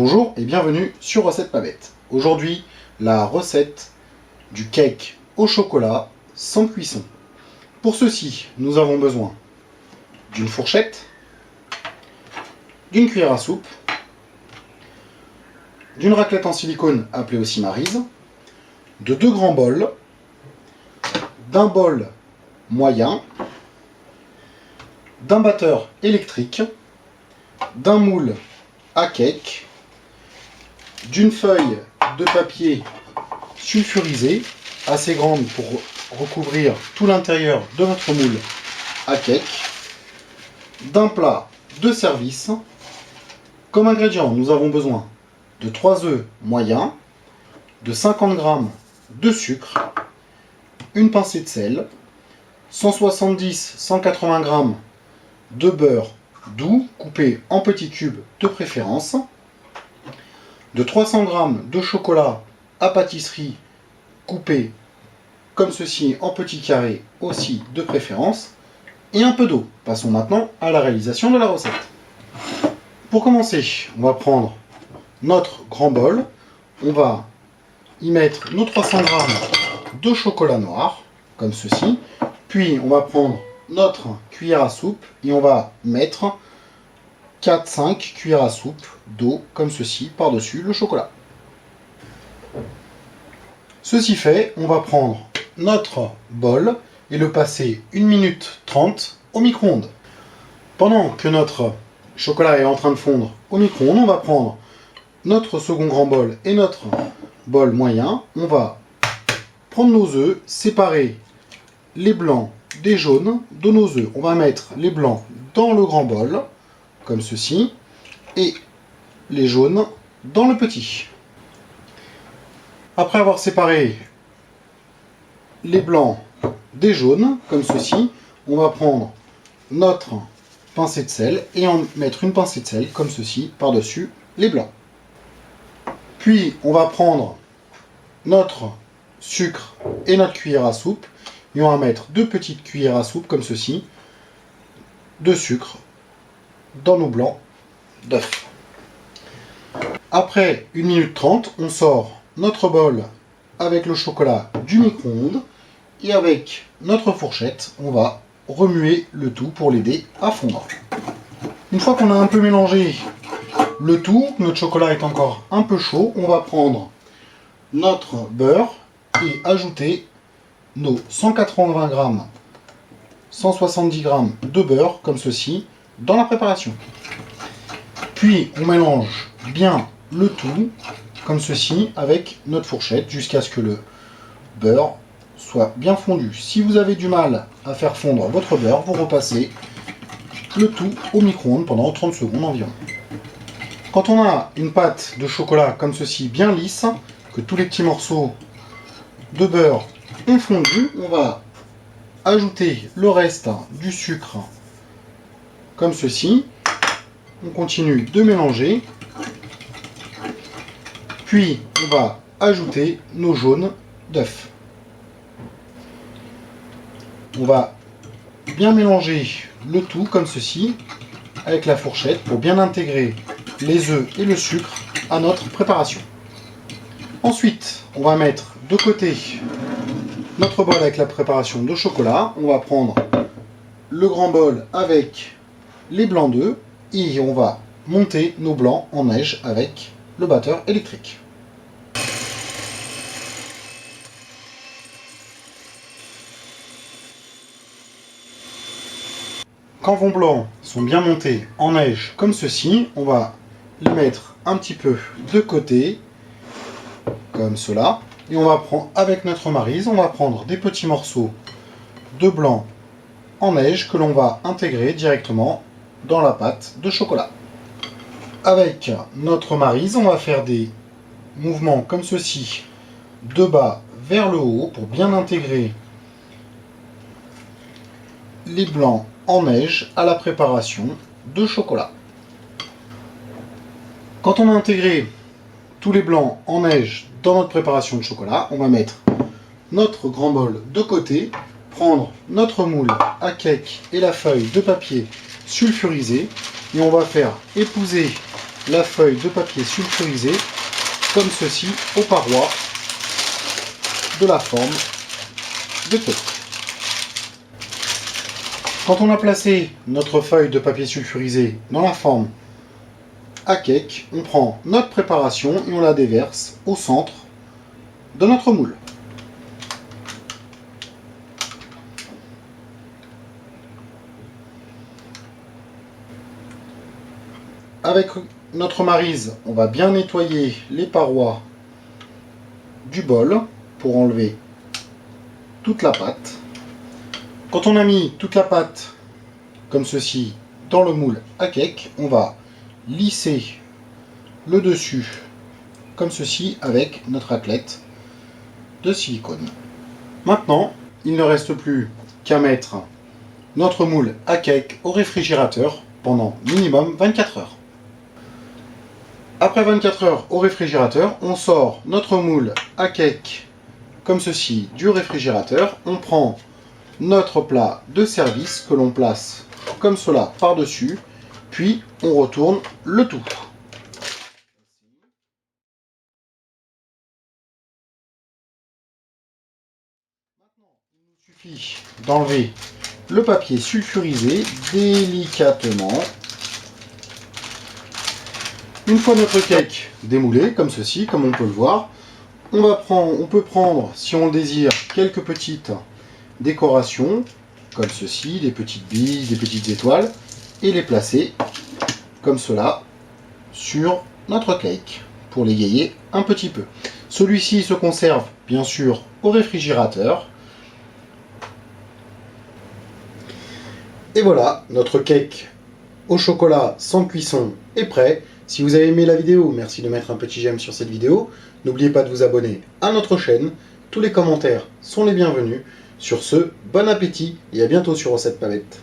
Bonjour et bienvenue sur Recette Pas Bête. Aujourd'hui, la recette du cake au chocolat sans cuisson. Pour ceci, nous avons besoin d'une fourchette, d'une cuillère à soupe, d'une raclette en silicone appelée aussi Maryse, de 2 grands bols, d'un bol moyen, d'un batteur électrique, d'un moule à cake, d'une feuille de papier sulfurisé assez grande pour recouvrir tout l'intérieur de votre moule à cake, d'un plat de service. Comme ingrédients, nous avons besoin de 3 œufs moyens, de 50 g de sucre, une pincée de sel, 170-180 g de beurre doux coupé en petits cubes de préférence, de 300 g de chocolat à pâtisserie coupé comme ceci en petits carrés aussi de préférence, et un peu d'eau. Passons maintenant à la réalisation de la recette. Pour commencer, on va prendre notre grand bol, on va y mettre nos 300 g de chocolat noir, comme ceci, puis on va prendre notre cuillère à soupe et on va mettre 4-5 cuillères à soupe d'eau, comme ceci, par-dessus le chocolat. Ceci fait, on va prendre notre bol et le passer 1 minute 30 au micro-ondes. Pendant que notre chocolat est en train de fondre au micro-ondes, on va prendre notre second grand bol et notre bol moyen. On va prendre nos œufs, séparer les blancs des jaunes de nos œufs. On va mettre les blancs dans le grand bol, comme ceci, et les jaunes dans le petit. Après avoir séparé les blancs des jaunes, comme ceci, on va prendre notre pincée de sel et en mettre une pincée de sel, comme ceci, par-dessus les blancs. Puis, on va prendre notre sucre et notre cuillère à soupe, et on va mettre 2 petites cuillères à soupe, comme ceci, de sucre dans nos blancs d'œufs. Après 1 minute 30, on sort notre bol avec le chocolat du micro-ondes et avec notre fourchette, on va remuer le tout pour l'aider à fondre. Une fois qu'on a un peu mélangé le tout, notre chocolat est encore un peu chaud, on va prendre notre beurre et ajouter nos 180 g, 170 g de beurre, comme ceci, dans la préparation. Puis on mélange bien le tout, comme ceci, avec notre fourchette, jusqu'à ce que le beurre soit bien fondu. Si vous avez du mal à faire fondre votre beurre, vous repassez le tout au micro-ondes pendant 30 secondes environ. Quand on a une pâte de chocolat comme ceci, bien lisse, que tous les petits morceaux de beurre ont fondu, on va ajouter le reste du sucre, comme ceci. On continue de mélanger. Puis, on va ajouter nos jaunes d'œufs. On va bien mélanger le tout comme ceci avec la fourchette pour bien intégrer les œufs et le sucre à notre préparation. Ensuite, on va mettre de côté notre bol avec la préparation de chocolat. On va prendre le grand bol avec les blancs d'œufs et on va monter nos blancs en neige avec le batteur électrique. Quand vos blancs sont bien montés en neige comme ceci, on va les mettre un petit peu de côté, comme cela. Et on va prendre, avec notre Maryse, on va prendre des petits morceaux de blanc en neige que l'on va intégrer directement dans la pâte de chocolat. Avec notre Maryse, on va faire des mouvements comme ceci, de bas vers le haut, pour bien intégrer les blancs en neige à la préparation de chocolat. Quand on a intégré tous les blancs en neige dans notre préparation de chocolat, on va mettre notre grand bol de côté, prendre notre moule à cake et la feuille de papier sulfurisé et on va faire épouser la feuille de papier sulfurisé comme ceci aux parois de la forme de cake. Quand on a placé notre feuille de papier sulfurisé dans la forme à cake, on prend notre préparation et on la déverse au centre de notre moule. Avec notre maryse, on va bien nettoyer les parois du bol pour enlever toute la pâte. Quand on a mis toute la pâte comme ceci dans le moule à cake, on va lisser le dessus comme ceci avec notre raclette de silicone. Maintenant, il ne reste plus qu'à mettre notre moule à cake au réfrigérateur pendant minimum 24 heures. Après 24 heures au réfrigérateur, on sort notre moule à cake comme ceci du réfrigérateur. On prend notre plat de service que l'on place comme cela par-dessus, puis on retourne le tout. Maintenant, il nous suffit d'enlever le papier sulfurisé délicatement. Une fois notre cake démoulé, comme ceci, comme on peut le voir, on peut prendre, si on le désire, quelques petites décorations, comme ceci, des petites billes, des petites étoiles, et les placer, comme cela, sur notre cake, pour l'égayer un petit peu. Celui-ci se conserve, bien sûr, au réfrigérateur. Et voilà, notre cake au chocolat sans cuisson est prêt. Si vous avez aimé la vidéo, merci de mettre un petit j'aime sur cette vidéo. N'oubliez pas de vous abonner à notre chaîne. Tous les commentaires sont les bienvenus. Sur ce, bon appétit et à bientôt sur Recette Palette.